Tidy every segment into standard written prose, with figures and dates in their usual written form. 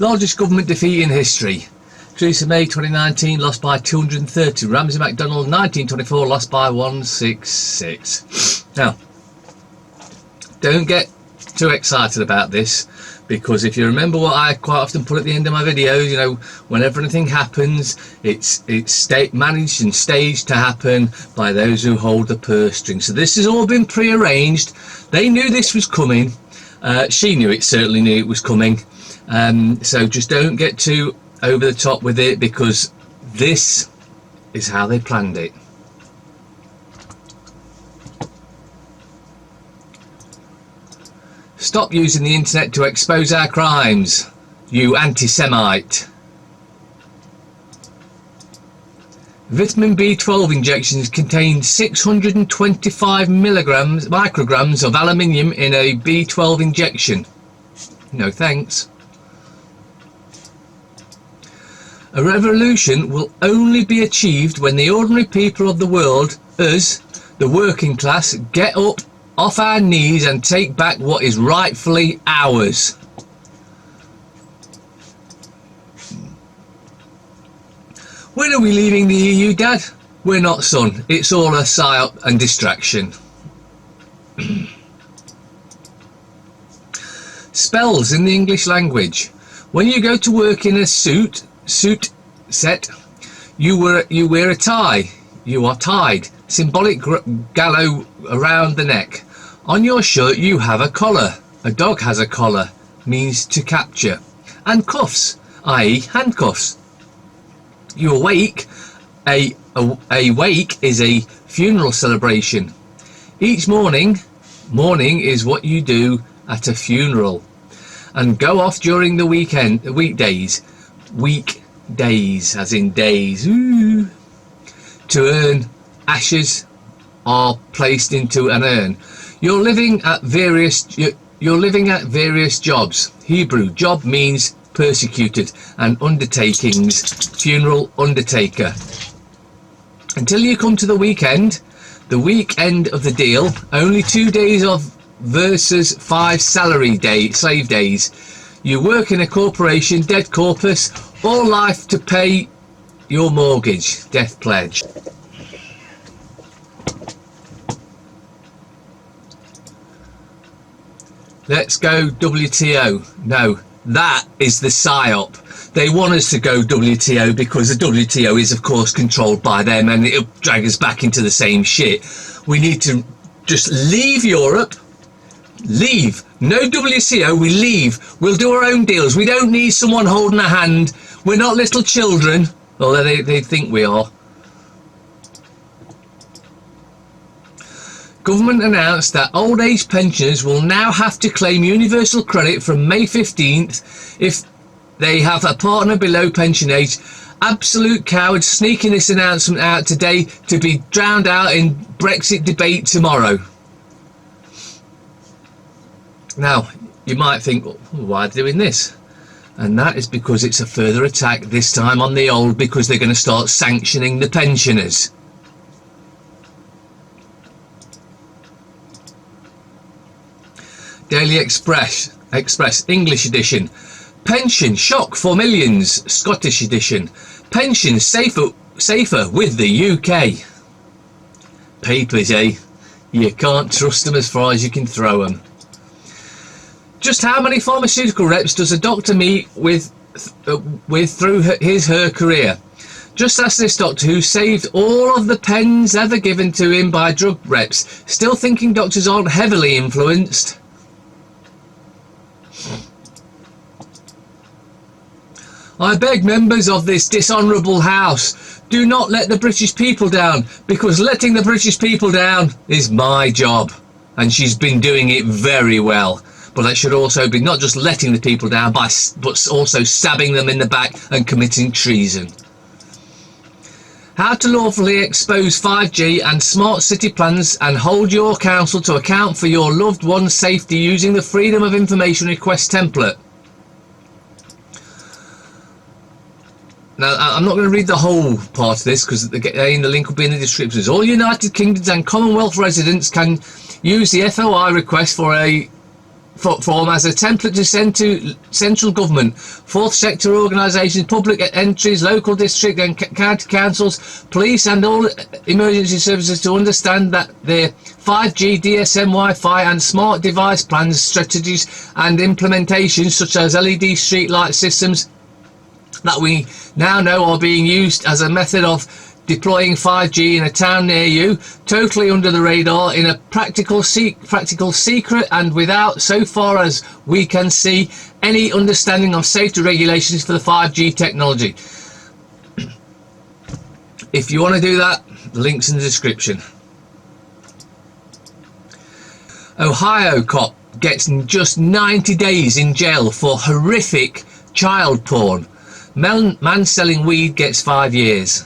Largest government defeat in history. Theresa May 2019 lost by 230. Ramsay MacDonald 1924 lost by 166. Now, don't get too excited about this, because if you remember what I quite often put at the end of my videos, you know, whenever anything happens, it's managed and staged to happen by those who hold the purse string. So this has all been pre-arranged. They knew this was coming. She knew it, certainly knew it was coming. So just don't get too over the top with it, because this is how they planned it. Stop using the internet to expose our crimes, you anti-Semite. Vitamin B12 injections contain 625 micrograms of aluminium in a B12 injection. No thanks. A revolution will only be achieved when the ordinary people of the world, us, the working class, get up off our knees and take back what is rightfully ours. When are we leaving the EU, Dad? We're not, son. It's all a psyop and distraction. Spells in the English language. When you go to work in a suit set, you wear a tie. You are tied. Symbolic gallow around the neck. On your shirt you have a collar. A dog has a collar, means to capture. And cuffs, i.e. handcuffs. You awake. A wake is a funeral celebration. Each morning is what you do at a funeral. And go off during the weekdays, as in days, ooh, to earn. Ashes are placed into an urn. You're living at various jobs. Hebrew job means persecuted, and undertakings, funeral undertaker. Until you come to the weekend of the deal, only 2 days of versus 5 slave days. You work in a corporation, dead corpus, all life to pay your mortgage, death pledge. Let's go WTO. No, that is the PSYOP. They want us to go WTO because the WTO is of course controlled by them, and it'll drag us back into the same shit. We need to just leave Europe. Leave. No WTO, we leave. We'll do our own deals. We don't need someone holding a hand. We're not little children, although they think we are. Government announced that old age pensioners will now have to claim universal credit from May 15th if they have a partner below pension age. Absolute cowards sneaking this announcement out today to be drowned out in Brexit debate tomorrow. Now, you might think, well, why are they doing this? And that is because it's a further attack, this time on the old, because they're going to start sanctioning the pensioners. Daily Express, English edition. Pension shock for millions, Scottish edition. Pension safer with the UK. Papers, eh? You can't trust them as far as you can throw them. Just how many pharmaceutical reps does a doctor meet with through her career? Just ask this doctor who saved all of the pens ever given to him by drug reps, still thinking doctors aren't heavily influenced. I beg members of this dishonourable House, do not let the British people down, because letting the British people down is my job, and she's been doing it very well. But that should also be not just letting the people down, but also stabbing them in the back and committing treason. How to lawfully expose 5G and smart city plans and hold your council to account for your loved one's safety using the Freedom of Information Request template. Now, I'm not going to read the whole part of this because the link will be in the descriptions. All United Kingdoms and Commonwealth residents can use the FOI request for form as a template to send to central government, fourth sector organisations, public entities, local district and county councils, police and all emergency services to understand that their 5G, DSM, Wi-Fi and smart device plans, strategies and implementations such as LED street light systems that we now know are being used as a method of deploying 5G in a town near you, totally under the radar, in a practical secret and without, so far as we can see, any understanding of safety regulations for the 5G technology. If you want to do that, the link's in the description. Ohio cop gets just 90 days in jail for horrific child porn. Man selling weed gets 5 years.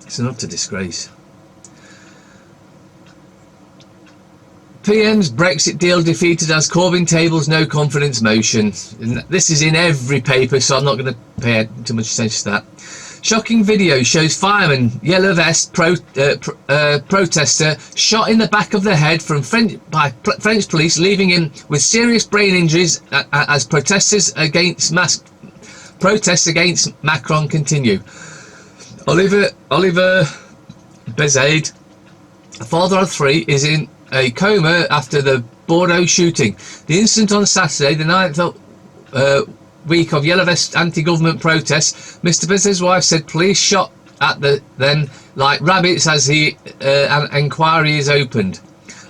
It's an utter disgrace. PM's Brexit deal defeated as Corbyn tables no confidence motion. This is in every paper, so I'm not going to pay too much attention to that. Shocking video shows fireman, yellow vest protester shot in the back of the head by French police, leaving him with serious brain injuries as protests against Macron continue. Oliver Bezade, a father of 3, is in a coma after the Bordeaux shooting. The incident on Saturday, the 9th week of yellow vest anti-government protests. Mr. Bezade's wife said police shot at them like rabbits as an inquiry is opened.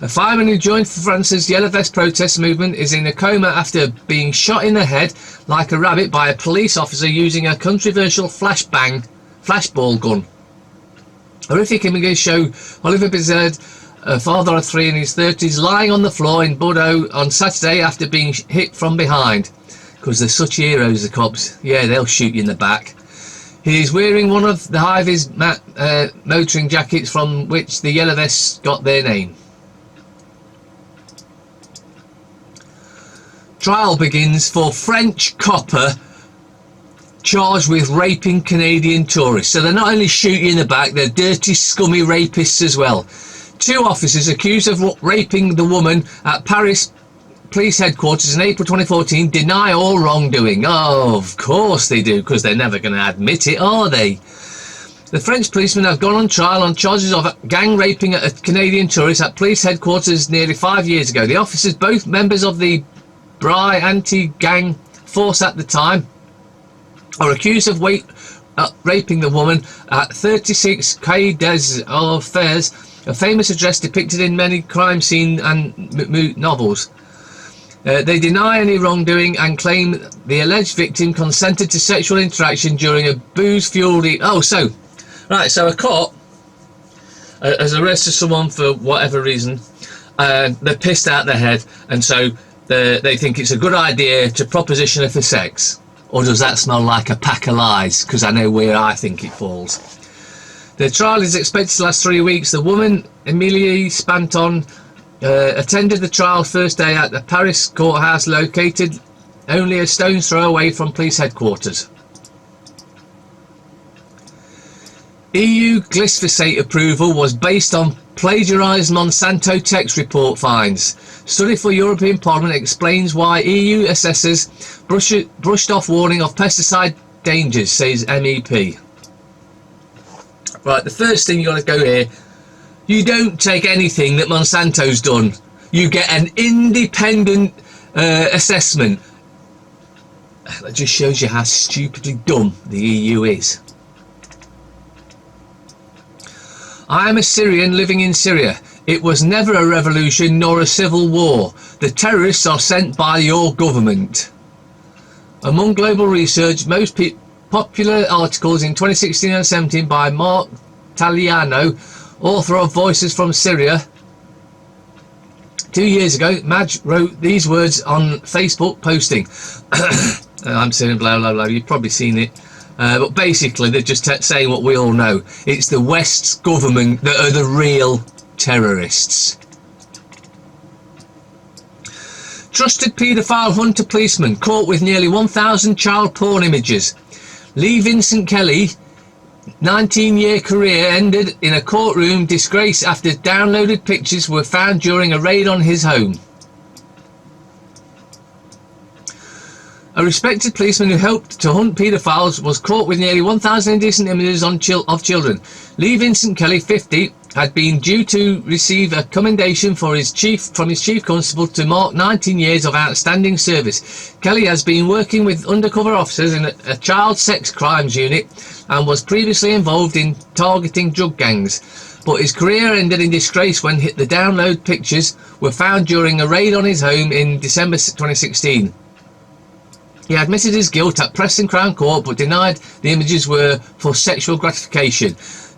A fireman who joined France's yellow vest protest movement is in a coma after being shot in the head like a rabbit by a police officer using a controversial flashball gun. Horrific images show Oliver Bezade, a father of 3 in his 30s, lying on the floor in Bordeaux on Saturday after being hit from behind. Because they're such heroes, the cops. Yeah, they'll shoot you in the back. He is wearing one of the high-vis motoring jackets from which the yellow vests got their name. Trial begins for French copper charged with raping Canadian tourists. So they're not only shooting you in the back, they're dirty, scummy rapists as well. 2 officers accused of raping the woman at Paris police headquarters in April 2014 deny all wrongdoing. Oh, of course they do, because they're never going to admit it, are they? The French policemen have gone on trial on charges of gang raping a Canadian tourist at police headquarters nearly 5 years ago. The officers, both members of the Bry anti-gang force at the time, are accused of raping the woman at 36 Quai des Orfèvres, a famous address depicted in many crime scene and novels. They deny any wrongdoing and claim the alleged victim consented to sexual interaction during a booze-fueled so a cop has arrested someone for whatever reason, they're pissed out their head, and so they think it's a good idea to proposition her for sex. Or does that smell like a pack of lies? Because I know where I think it falls. The trial is expected to last 3 weeks. The woman, Emilie Spanton, attended the trial first day at the Paris courthouse, located only a stone's throw away from police headquarters. EU glyphosate approval was based on plagiarised Monsanto text report finds. Study for European Parliament explains why EU assessors brushed off warning of pesticide dangers, says MEP. Right, the first thing you got to go here, you don't take anything that Monsanto's done. You get an independent assessment. That just shows you how stupidly dumb the EU is. I am a Syrian living in Syria. It was never a revolution nor a civil war. The terrorists are sent by your government. Among global research, most popular articles in 2016 and 17 by Mark Taliano, author of Voices from Syria. 2 years ago, Madge wrote these words on Facebook posting. I'm saying blah blah blah, you've probably seen it. But basically they're just saying what we all know. It's the West's government that are the real terrorists. Trusted paedophile hunter policeman caught with nearly 1,000 child porn images. Lee Vincent Kelly 19-year career ended in a courtroom disgrace after downloaded pictures were found during a raid on his home. A respected policeman who helped to hunt paedophiles was caught with nearly 1,000 indecent images of children. Lee Vincent Kelly, 50, had been due to receive a commendation from his chief constable to mark 19 years of outstanding service. Kelly has been working with undercover officers in a child sex crimes unit and was previously involved in targeting drug gangs. But his career ended in disgrace when the download pictures were found during a raid on his home in December 2016. He admitted his guilt at Preston Crown Court but denied the images were for sexual gratification.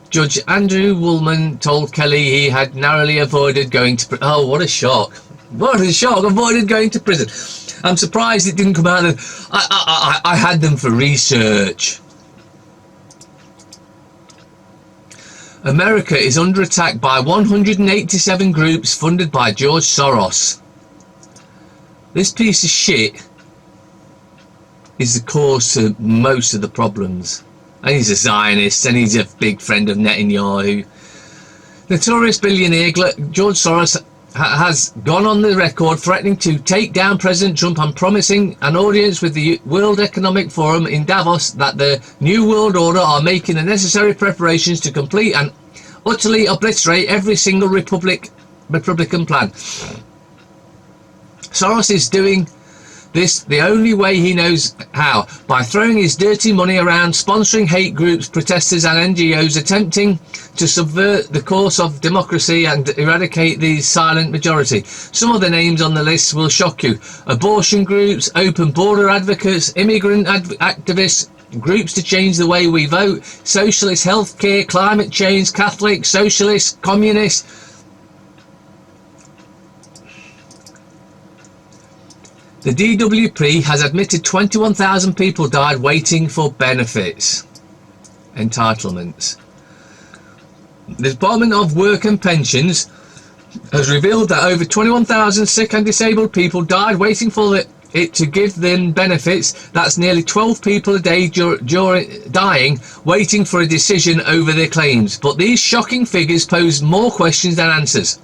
Judge Andrew Woolman told Kelly he had narrowly avoided going to prison. Oh, what a shock. What a shock. Avoided going to prison. I'm surprised it didn't come out of... I had them for research. America is under attack by 187 groups funded by George Soros. This piece of shit is the cause to most of the problems. And he's a Zionist and he's a big friend of Netanyahu. Notorious billionaire George Soros has gone on the record threatening to take down President Trump and promising an audience with the World Economic Forum in Davos that the New World Order are making the necessary preparations to complete and utterly obliterate every single Republican plan. Soros is doing this the only way he knows how, by throwing his dirty money around, sponsoring hate groups, protesters and NGOs attempting to subvert the course of democracy and eradicate the silent majority. Some of the names on the list will shock you. Abortion groups, open border advocates, immigrant activists, groups to change the way we vote, socialist healthcare, climate change, Catholics, socialists, communists. The DWP has admitted 21,000 people died waiting for benefits, entitlements. The Department of Work and Pensions has revealed that over 21,000 sick and disabled people died waiting for it to give them benefits. That's nearly 12 people a day dying waiting for a decision over their claims. But these shocking figures pose more questions than answers.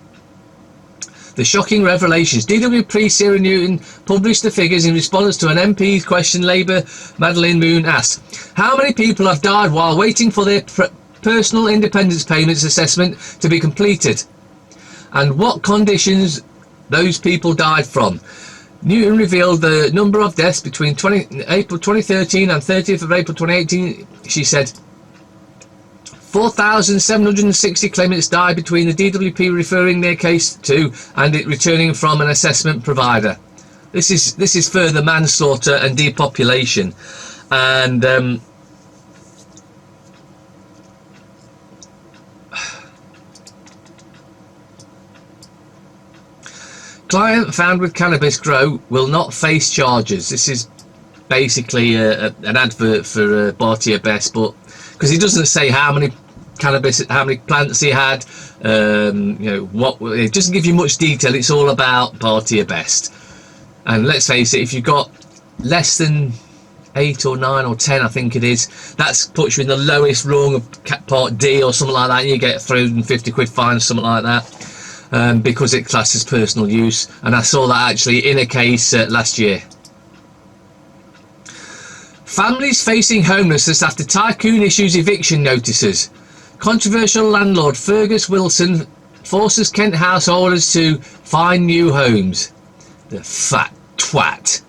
The shocking revelations. DWP Sarah Newton published the figures in response to an MP's question. Labour Madeleine Moon asked, how many people have died while waiting for their personal independence payments assessment to be completed, and what conditions those people died from? Newton revealed the number of deaths between April 2013 and 30th of April 2018. She said 4,760 claimants died between the DWP referring their case to and it returning from an assessment provider. This is further manslaughter and depopulation. And client found with cannabis grow will not face charges. This is basically an advert for Bartier Best, but because he doesn't say how many plants he had, it doesn't give you much detail. It's all about Bartier Best. And let's face it, if you've got less than 8 or 9 or 10, I think it is, that puts you in the lowest rung of Part D or something like that, and you get a £350 fine or something like that, because it classes personal use. And I saw that actually in a case last year. Families facing homelessness after tycoon issues eviction notices. Controversial landlord Fergus Wilson forces Kent householders to find new homes. The fat twat.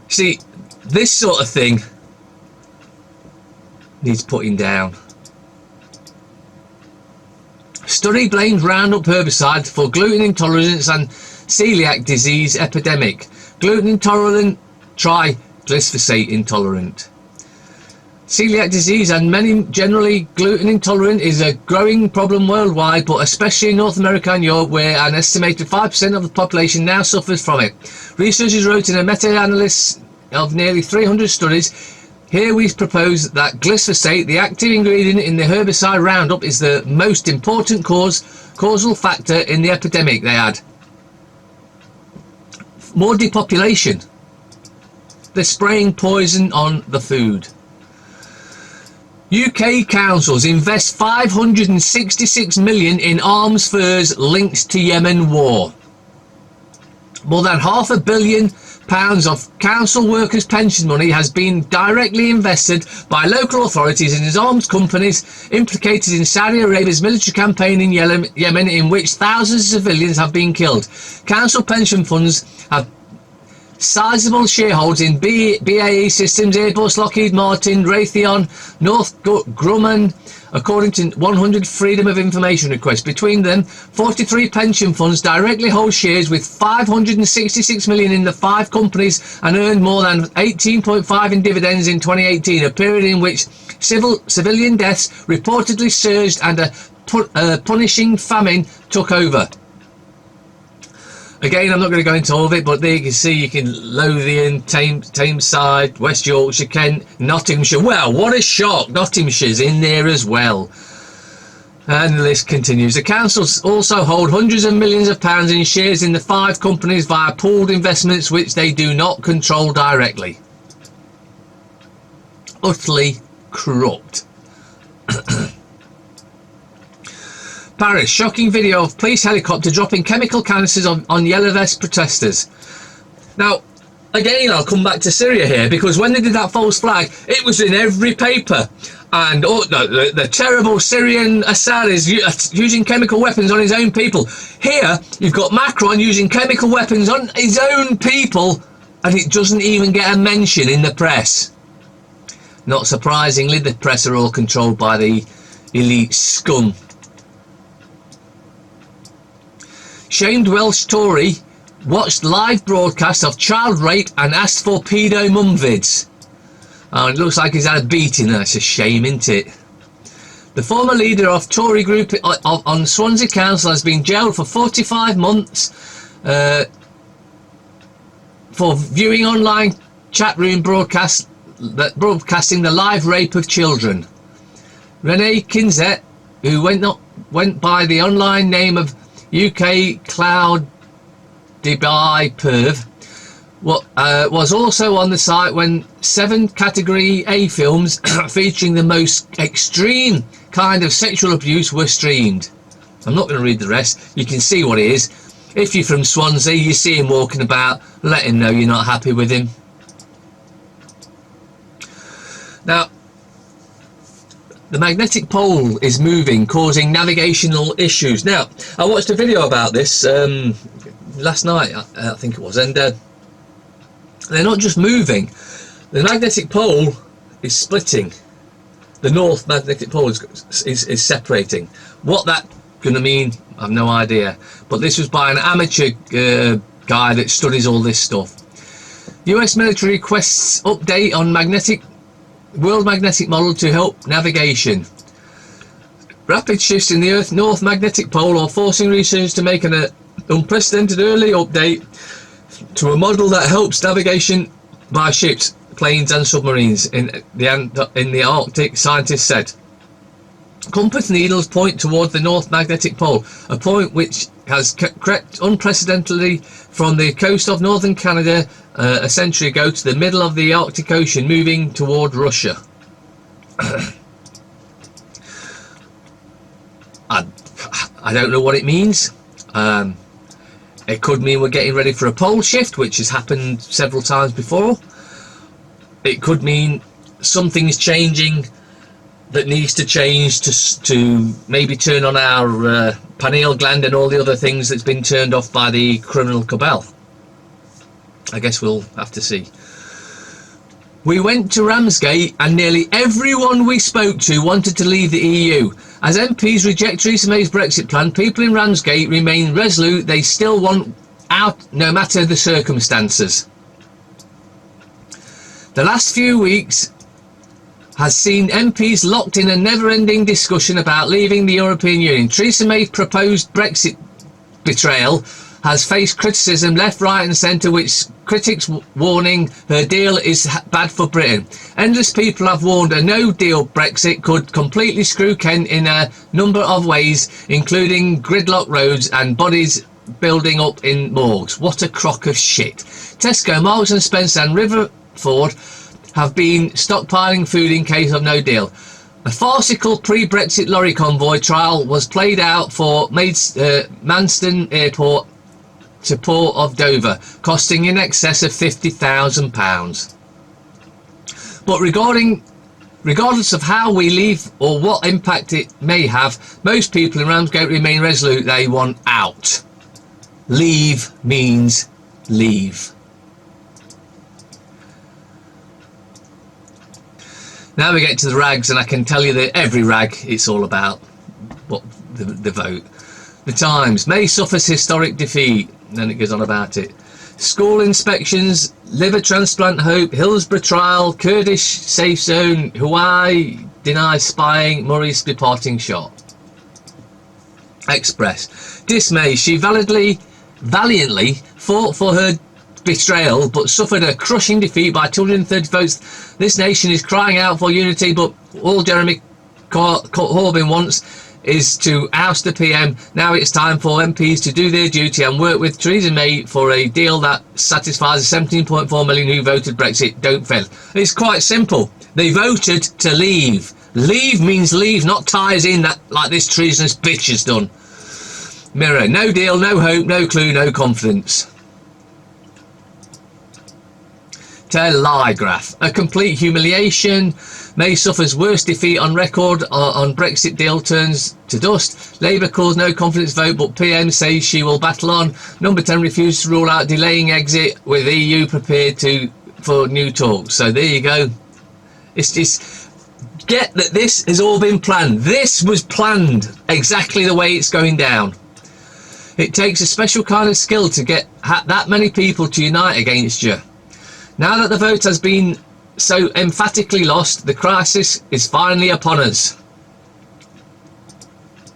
See, this sort of thing needs putting down. Study blames Roundup herbicide for gluten intolerance and celiac disease epidemic. Gluten intolerant, try glyphosate intolerant. Celiac disease and many generally gluten intolerant is a growing problem worldwide, but especially in North America and Europe, where an estimated 5% of the population now suffers from it. Researchers wrote in a meta-analysis of nearly 300 studies. Here we propose that glyphosate, the active ingredient in the herbicide Roundup, is the most important causal factor in the epidemic. They add more depopulation. They're spraying poison on the food. UK councils invest 566 million in arms furs linked to Yemen war. More than £500 million of council workers' pension money has been directly invested by local authorities in armed companies implicated in Saudi Arabia's military campaign in Yemen, in which thousands of civilians have been killed. Council pension funds have sizable shareholders in BAE Systems, Airbus, Lockheed Martin, Raytheon, Northrop Grumman, according to 100 Freedom of Information requests. Between them, 43 pension funds directly hold shares with 566 million in the 5 companies and earned more than 18.5 in dividends in 2018, a period in which civilian deaths reportedly surged and a punishing famine took over. Again, I'm not going to go into all of it, but there you can see, you can Lothian, Tameside, West Yorkshire, Kent, Nottinghamshire. Well, what a shock! Nottinghamshire's in there as well. And the list continues. The councils also hold hundreds of millions of pounds in shares in the 5 companies via pooled investments which they do not control directly. Utterly corrupt. Paris, shocking video of police helicopter dropping chemical canisters on yellow vest protesters. Now, again, I'll come back to Syria here, because when they did that false flag, it was in every paper. And the terrible Syrian Assad is using chemical weapons on his own people. Here, you've got Macron using chemical weapons on his own people, and it doesn't even get a mention in the press. Not surprisingly, the press are all controlled by the elite scum. Shamed Welsh Tory watched live broadcast of child rape and asked for pedo mum vids. Oh, it looks like he's had a beating. That's a shame, isn't it? The former leader of Tory group on Swansea Council has been jailed for 45 months for viewing online chat room broadcasts broadcasting the live rape of children. Renee Kinzet, who went by the online name of UK Cloud Dubai Perv, was also on the site when 7 Category A films featuring the most extreme kind of sexual abuse were streamed. I'm not going to read the rest. You can see what it is. If you're from Swansea, you see him walking about, let him know you're not happy with him. Now, the magnetic pole is moving, causing navigational issues. Now, I watched a video about this last night, I think it was, and they're not just moving. The magnetic pole is splitting. The north magnetic pole is separating. What that's going to mean, I have no idea. But this was by an amateur guy that studies all this stuff. US military requests update on world magnetic model to help navigation. Rapid shifts in the Earth North magnetic pole are forcing researchers to make an unprecedented early update to a model that helps navigation by ships, planes and submarines in the Arctic, scientists said. Compass needles point toward the North magnetic pole, a point which has crept unprecedentedly from the coast of northern Canada a century ago to the middle of the Arctic Ocean, moving toward Russia. I don't know what it means. It could mean we're getting ready for a pole shift, which has happened several times before. It could mean something's changing that needs to change to maybe turn on our pineal gland and all the other things that's been turned off by the criminal cabal. I guess we'll have to see. We went to Ramsgate and nearly everyone we spoke to wanted to leave the EU. As MPs reject Theresa May's Brexit plan, people in Ramsgate remain resolute they still want out no matter the circumstances. The last few weeks has seen MPs locked in a never-ending discussion about leaving the European Union. Theresa May's proposed Brexit betrayal has faced criticism left, right and centre, which critics warning her deal is bad for Britain. Endless people have warned a no-deal Brexit could completely screw Kent in a number of ways, including gridlock roads and bodies building up in morgues. What a crock of shit. Tesco, Marks and Spencer and Riverford have been stockpiling food in case of no deal. A farcical pre-Brexit lorry convoy trial was played out for Manston Airport to Port of Dover, costing in excess of £50,000. But regardless of how we leave or what impact it may have, most people in Ramsgate remain resolute they want out. Leave means leave. Now we get to the rags, and I can tell you that every rag, it's all about what the vote. The Times, May suffers historic defeat, and then it goes on about it. School inspections, liver transplant hope, Hillsborough trial, Kurdish safe zone, Hawaii denies spying, Murray's departing shot. Express, dismay, she valiantly fought for her betrayal but suffered a crushing defeat by 230 votes. This nation is crying out for unity, but all Jeremy Corbyn wants is to oust the PM. Now it's time for MPs to do their duty and work with Theresa May for a deal that satisfies the 17.4 million who voted Brexit. Don't fail. It's quite simple. They voted to leave. Leave means leave, not ties in that like this treasonous bitch has done. Mirror, no deal, no hope, no clue, no confidence. Telegraph, a complete humiliation. May suffers worst defeat on record on Brexit deal turns to dust. Labour calls no confidence vote, but PM says she will battle on. Number 10 refuses to rule out delaying exit, with EU prepared for new talks. So there you go. It's just get that this has all been planned. This was planned exactly the way it's going down. It takes a special kind of skill to get that many people to unite against you. Now that the vote has been so emphatically lost, the crisis is finally upon us.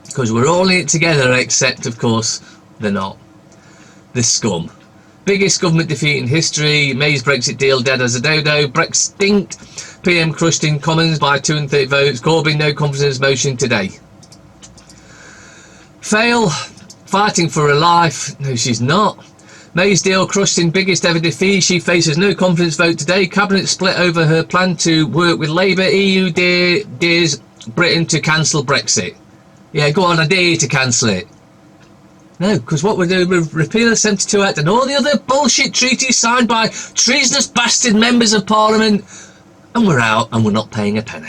Because we're all in it together, except, of course, they're not. The scum. Biggest government defeat in history. May's Brexit deal dead as a dodo. Brexit. PM crushed in Commons by 230 votes. Corbyn no confidence motion today. Fail. Fighting for her life. No, she's not. May's deal crushed in biggest ever defeat. She faces no confidence vote today. Cabinet split over her plan to work with Labour. EU dares Britain to cancel Brexit. Yeah, go on, I dare you to cancel it. No, because what we're doing, we're repeal the 72 Act and all the other bullshit treaties signed by treasonous bastard members of Parliament, and we're out and we're not paying a penny.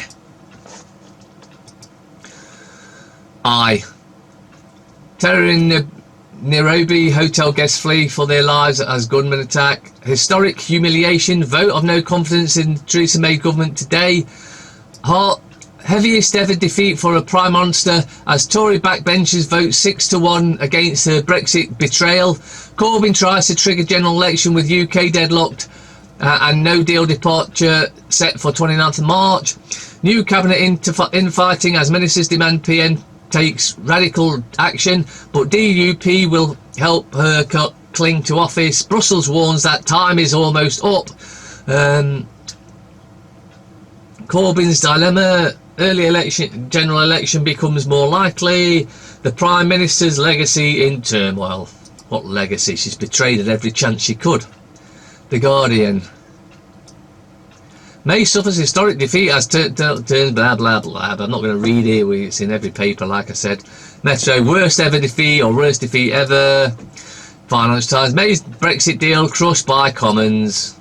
Terror in Nairobi, hotel guests flee for their lives as gunmen attack. Historic humiliation, vote of no confidence in Theresa May government today. Heaviest ever defeat for a Prime Minister as Tory backbenchers vote 6-1 against her Brexit betrayal. Corbyn tries to trigger general election with UK deadlocked and no deal departure set for 29th of March. New cabinet infighting as ministers demand PM takes radical action, but DUP will help her cling to office. Brussels warns that time is almost up. Corbyn's dilemma. Early election, general election becomes more likely. The Prime Minister's legacy in turmoil. What legacy? She's betrayed at every chance she could. The Guardian. May suffers historic defeat as turns blah blah blah. I'm not going to read it. It's in every paper, like I said. Metro, worst ever defeat or worst defeat ever. Financial Times, May's Brexit deal crushed by Commons.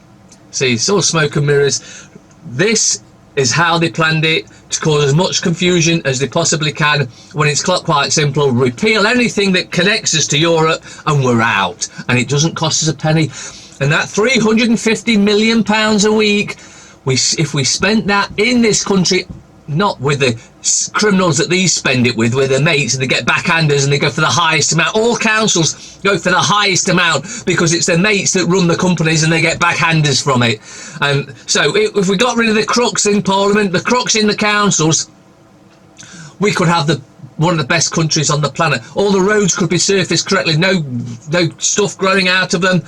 See, it's all smoke and mirrors. This is how they planned it, to cause as much confusion as they possibly can, when it's quite simple. Repeal anything that connects us to Europe and we're out. And it doesn't cost us a penny. And that £350 million a week, if we spent that in this country, not with the criminals that these spend it with their mates, and they get backhanders and they go for the highest amount. All councils go for the highest amount because it's their mates that run the companies and they get backhanders from it. And so if we got rid of the crooks in Parliament, the crooks in the councils, we could have one of the best countries on the planet. All the roads could be surfaced correctly, no stuff growing out of them.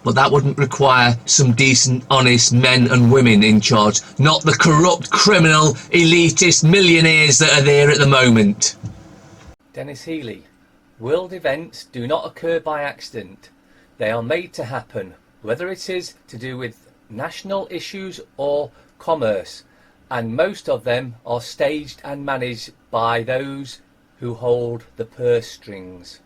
But that wouldn't require some decent, honest men and women in charge, not the corrupt, criminal, elitist millionaires that are there at the moment. Dennis Healy. World events do not occur by accident. They are made to happen, whether it is to do with national issues or commerce. and most of them are staged and managed by those who hold the purse strings.